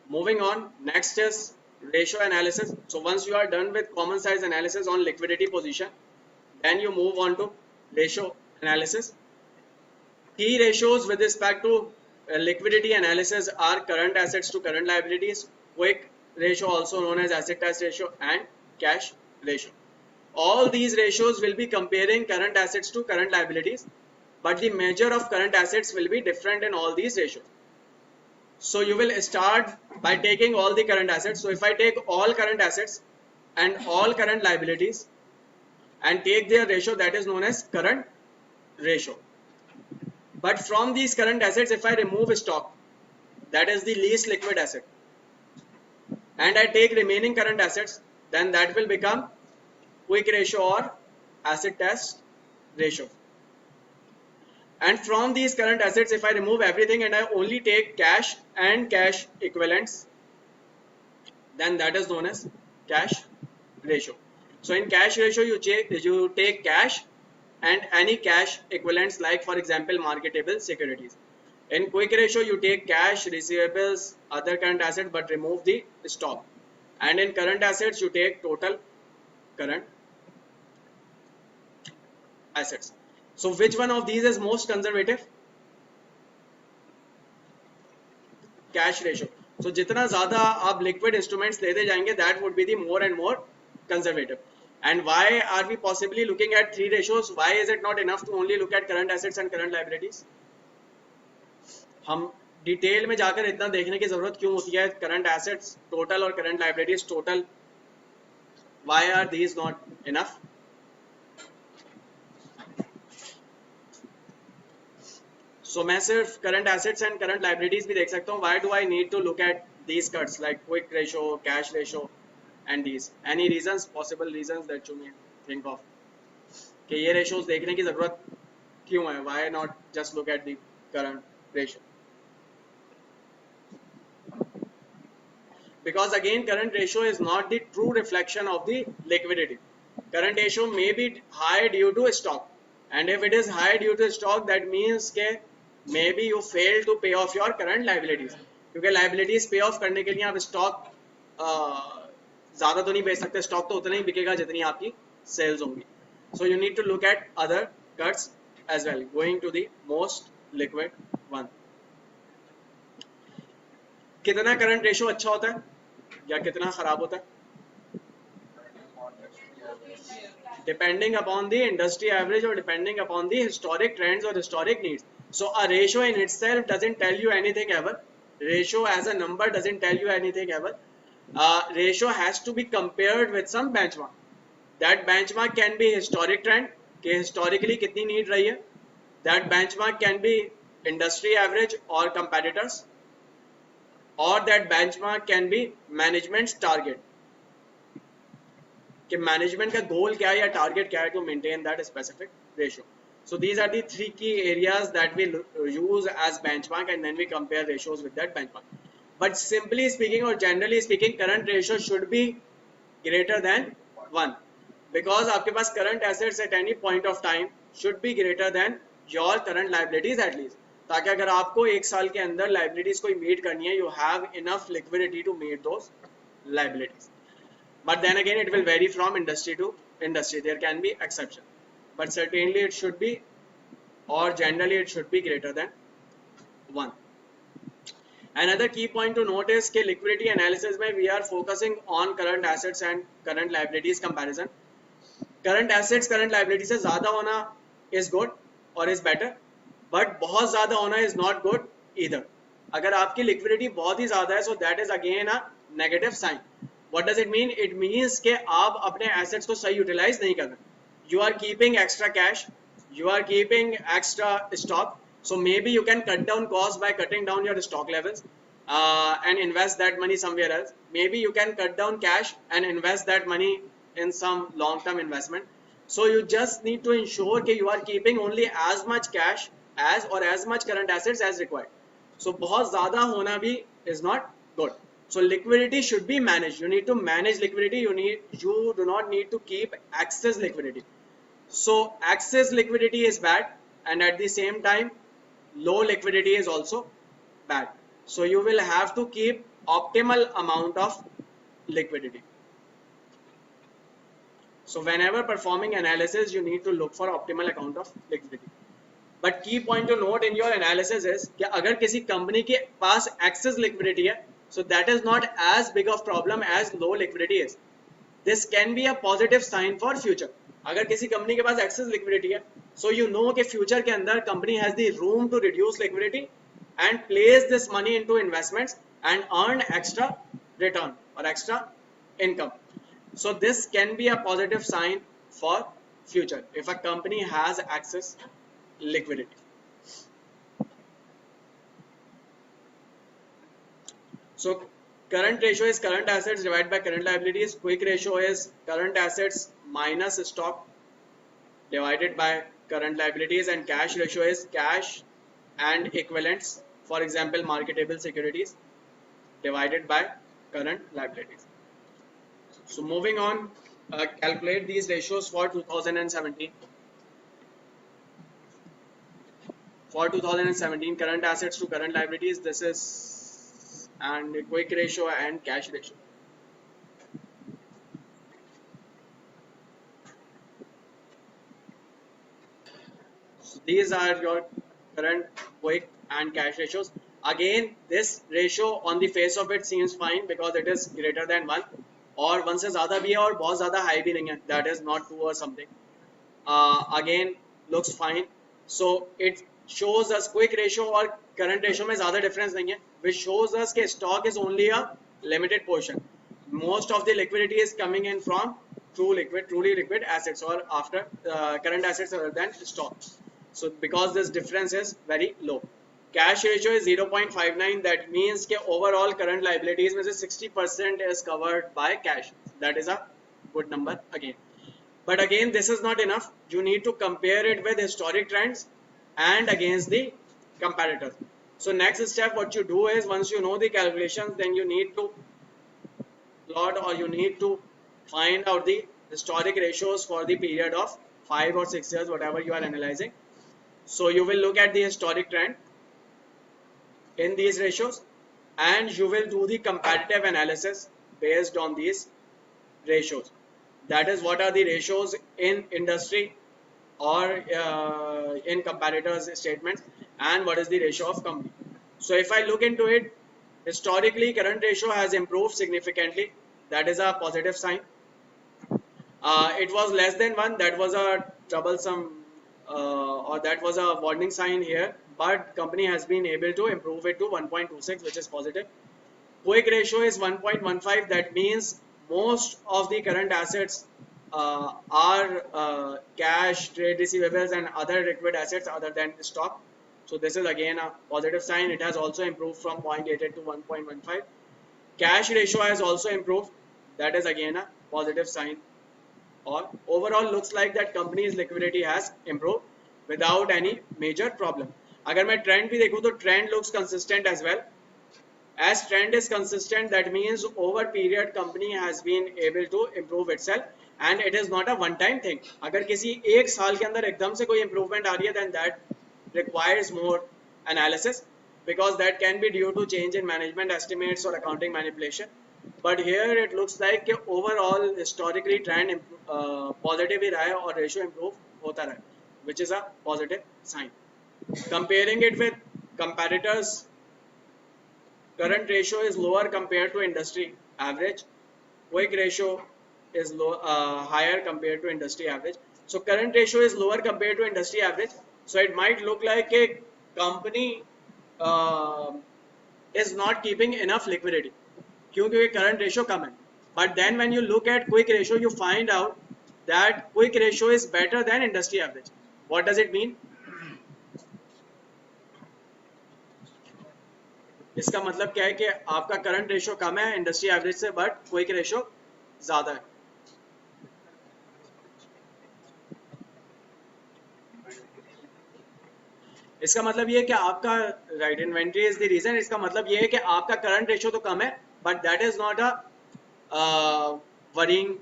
Moving on, next is ratio analysis. So once you are done with common size analysis on liquidity position, then you move on to ratio analysis. Key ratios with respect to liquidity analysis are current assets to current liabilities, quick ratio also known as asset test ratio, and cash ratio. All these ratios will be comparing current assets to current liabilities, but the measure of current assets will be different in all these ratios. So you will start by taking all the current assets. So if I take all current assets and all current liabilities and take their ratio, that is known as current ratio. But from these current assets, if I remove stock, that is the least liquid asset, and I take remaining current assets, then that will become quick ratio or asset test ratio. And from these current assets, if I remove everything and I only take cash and cash equivalents, then that is known as cash ratio. So in cash ratio, you take cash and any cash equivalents, like for example marketable securities. In quick ratio, you take cash, receivables, other current assets, but remove the stock. And in current assets, you take total current assets. So which one of these is most conservative? Cash ratio. So जितना ज़्यादा आप liquid instruments लेते जाएंगे, that would be the more and more conservative. And why are we possibly looking at three ratios? Why is it not enough to only look at current assets and current liabilities? हम detail में जाकर इतना देखने की जरूरत क्यों होती है? करंट एसेट्स टोटल और current liabilities total, why are these not enough? So मैं सिर्फ current assets and current liabilities भी देख सकता हूँ. Why do I need to look at these cuts like quick ratio, cash ratio and these? Any reasons, possible reasons that you may think of कि ये ratios देखने की जरूरत क्यों है? Why not just look at the current ratio? Because again, current ratio is not the true reflection of the liquidity. Current ratio may be high due to stock, and if it is high due to stock, that means के maybe you fail to pay off your current liabilities. क्योंकि liabilities pay off करने के लिए आप stock ज़्यादा तो नहीं बेच सकते. stock तो उतना ही बिकेगा जितनी आपकी sales होंगी. So you need to look at other cuts as well. Going to the most liquid one. कितना करंट रेशो अच्छा होता है या कितना खराब होता है? Depending upon the industry average or depending upon the historic trends or historic needs. So a ratio in itself doesn't tell you anything ever. Ratio as a number doesn't tell you anything ever. Ratio has to be compared with some benchmark. That benchmark can be historic trend, कि historically कितनी need रही है. That benchmark can be industry average or competitors. Or that benchmark can be management's target, कि management का goal क्या है या target क्या है to maintain that specific ratio. So these are the three key areas that we use as benchmark, and then we compare ratios with that benchmark. But simply speaking or generally speaking, current ratio should be greater than 1, because आपके पास current assets at any point of time should be greater than your current liabilities at least. ताकि अगर आपको एक साल के अंदर liabilities कोई meet करनी है, you have enough liquidity to meet those liabilities. But then again it will vary from industry to industry. There can be exception, but certainly it should be और generally it should be greater than 1. Another key point to note is कि liquidity analysis में we are focusing on current assets and current liabilities comparison. Current assets current liabilities से ज़्यादा होना is good or is better, but बहुत ज्यादा होना is not good either. अगर आपकी लिक्विडिटी बहुत ही ज्यादा है, so that is again a negative sign. What does it mean? It means कि आप अपने एसेट्स को सही यूटिलाइज नहीं कर रहे. You are keeping extra cash, you are keeping extra stock. So maybe you can cut down cost by cutting down your stock levels and invest that money somewhere else. Maybe you can cut down cash and invest that money in some long term investment. So you just need to ensure that you are keeping only as much cash as much current assets as required. So बहुत ज़्यादा होना भी is not good. So liquidity should be managed. You need to manage liquidity. You do not need to keep excess liquidity. So excess liquidity is bad, and at the same time low liquidity is also bad. So you will have to keep optimal amount of liquidity. So whenever performing analysis, you need to look for optimal amount of liquidity. But key point to note in your analysis is कि अगर किसी company के पास excess liquidity है, so that is not as big of problem as low liquidity is. This can be a positive sign for future. अगर किसी company के पास excess liquidity है, so you know कि future के अंदर company has the room to reduce liquidity and place this money into investments and earn extra return or extra income. So this can be a positive sign for future if a company has access liquidity. So current ratio is current assets divided by current liabilities. Quick ratio is current assets minus stock divided by current liabilities, and cash ratio is cash and equivalents, for example marketable securities, divided by current liabilities. So moving on, calculate these ratios for 2017. For 2017, current assets to current liabilities, this is and quick ratio and cash ratio. So these are your current, quick and cash ratios. Again, this ratio on the face of it seems fine because it is greater than 1 और 1 से ज़्यादा भी है और बहुत ज़्यादा high भी नहीं है, that is not 2 or something. Again looks fine. So it shows us quick ratio और current ratio में ज़्यादा difference नहीं है, which shows us कि stock is only a limited portion. Most of the liquidity is coming in from truly liquid assets or after current assets other than stock. So because this difference is very low. Cash ratio is 0.59. That means कि overall current liabilities में से 60% is covered by cash. That is a good number again. But again, this is not enough. You need to compare it with historic trends and against the competitors. So next step, what you do is once you know the calculations, then you need to plot or you need to find out the historic ratios for the period of 5 or 6 years, whatever you are analyzing. So you will look at the historic trend in these ratios and you will do the comparative analysis based on these ratios. That is, what are the ratios in industry or in competitors statements and what is the ratio of company. So if I look into it, historically current ratio has improved significantly. That is a positive sign. It was less than 1. That was a troublesome or that was a warning sign here, but company has been able to improve it to 1.26, which is positive. Quick ratio is 1.15. That means most of the current assets are cash, trade receivables and other liquid assets other than stock. So this is again a positive sign. It has also improved from 0.88 to 1.15. Cash ratio has also improved. That is again a positive sign. Or overall looks like that company's liquidity has improved without any major problem. अगर मैं trend भी देखूँ तो trend looks consistent as well. As trend is consistent, that means over period company has been able to improve itself and it is not a one time thing. अगर किसी एक साल के अंदर एकदम से कोई improvement आ रही है, then that requires more analysis because that can be due to change in management estimates or accounting manipulation. But here it looks like कि overall historically trend positive ही रहा है और ratio improve होता रहा है, which is a positive sign. Comparing it with competitors, current ratio is lower compared to industry average. Quick ratio is higher compared to industry average. So current ratio is lower compared to industry average. So it might look like a company is not keeping enough liquidity क्योंकि current ratio कम है. But then when you look at quick ratio, you find out that quick ratio is better than industry average. What does it mean? इसका मतलब क्या है कि आपका current ratio कम है इंडस्ट्री एवरेज से, बट क्विक रेशियो ज्यादा है. इसका मतलब ये है कि आपका right inventory is the reason. इसका मतलब ये है कि आपका करंट रेशियो तो कम है, but that is not a worrying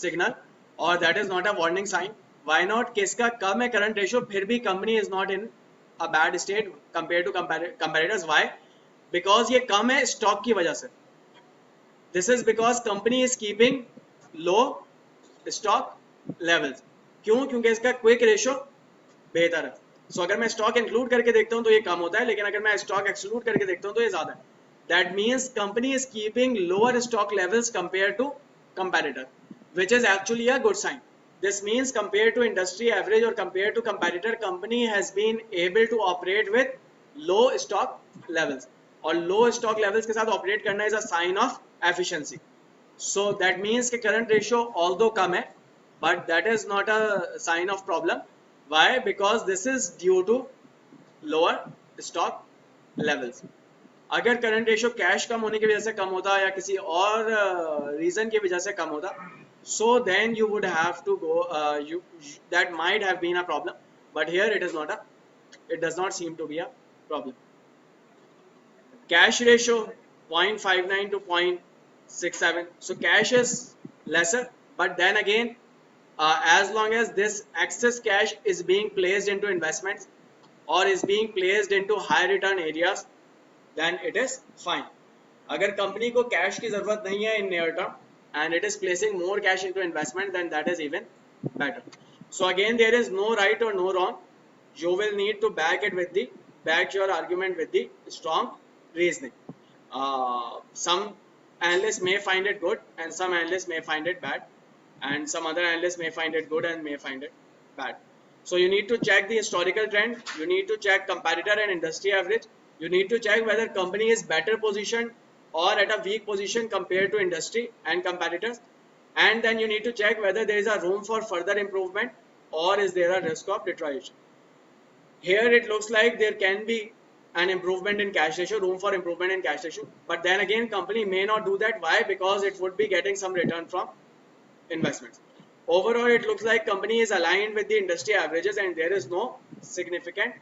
signal और that is not a warning sign. Why not? किसका कम है करंट रेशियो, फिर भी company is not in a bad state compared to competitors. Why? Because ये कम है स्टॉक की वजह से. This is because company is keeping low stock levels. क्यों? क्योंकि इसका क्विक रेशो बेहतर है. सो अगर मैं स्टॉक इंक्लूड करके देखता हूं तो ये कम होता है, लेकिन अगर मैं स्टॉक एक्सक्लूड करके देखता हूं तो ये ज्यादा है. That means company is keeping lower stock levels compare to competitor, which is actually a good sign. This means compared to industry average or compared to competitor, company has been able to operate with low stock levels. और low stock levels के साथ operate करना is a sign of efficiency. So that means कि current ratio although कम है, but that is not a sign of problem. Why? Because this is due to lower stock levels. अगर current ratio cash कम होने की वजह से कम होता या किसी और रीजन की वजह से कम होता, so then you would have to go that might have been a problem, but here it does not seem to be a problem. Cash ratio 0.59 to 0.67, so cash is lesser, but then again as long as this excess cash is being placed into investments or is being placed into high return areas, then it is fine. अगर company को cash की जरूरत नहीं है in near term and it is placing more cash into investment, then that is even better. So again there is no right or no wrong. You will need to back your argument with the strong reasoning. Some analysts may find it good and some analysts may find it bad, and some other analysts may find it good and may find it bad. So you need to check the historical trend, you need to check competitor and industry average, you need to check whether company is better positioned or at a weak position compared to industry and competitors, and then you need to check whether there is a room for further improvement or is there a risk of deterioration. Here it looks like there can be an improvement in cash ratio, room for improvement in cash ratio, but then again company may not do that. Why? Because it would be getting some return from investments. Overall it looks like company is aligned with the industry averages and there is no significant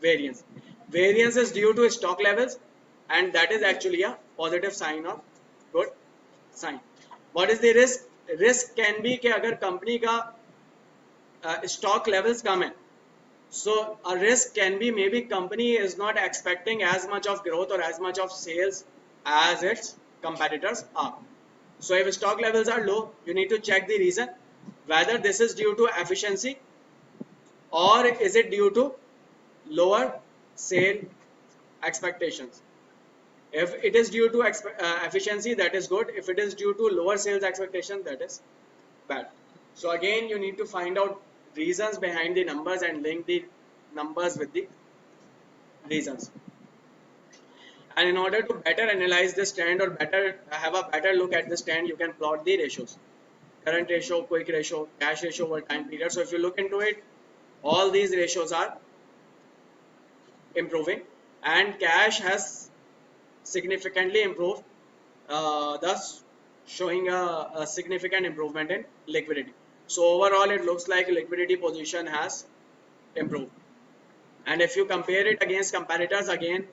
variance. Variance is due to stock levels and that is actually a positive sign of good sign. What is the risk? Risk can be कि अगर company का stock levels कम है, so a risk can be maybe company is not expecting as much of growth or as much of sales as its competitors are. So if stock levels are low, you need to check the reason, whether this is due to efficiency or is it due to lower sale expectations. If it is due to efficiency, that is good. If it is due to lower sales expectation, that is bad. So again, you need to find out reasons behind the numbers and link the numbers with the reasons. And in order to better analyze this trend or have a better look at this trend, you can plot the ratios. Current ratio, quick ratio, cash ratio over time period. So if you look into it, all these ratios are improving and cash has significantly improved, thus showing a significant improvement in liquidity. So overall it looks like liquidity position has improved. And if you compare it against competitors, again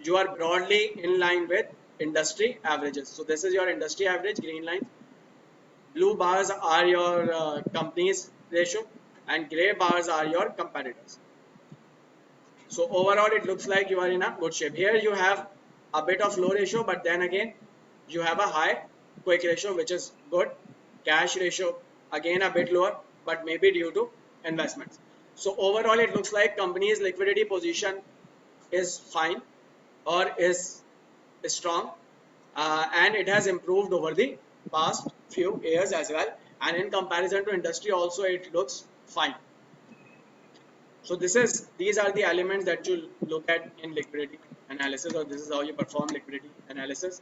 you are broadly in line with industry averages. So this is your industry average, green line. Blue bars are your company's ratio and gray bars are your competitors. So overall it looks like you are in a good shape. Here you have a bit of low ratio, but then again you have a high quick ratio, which is good. Cash ratio again a bit lower, but maybe due to investments. So overall it looks like company's liquidity position is fine or is strong, and it has improved over the past few years as well, and in comparison to industry also it looks fine. So these are the elements that you look at in liquidity analysis, or this is how you perform liquidity analysis.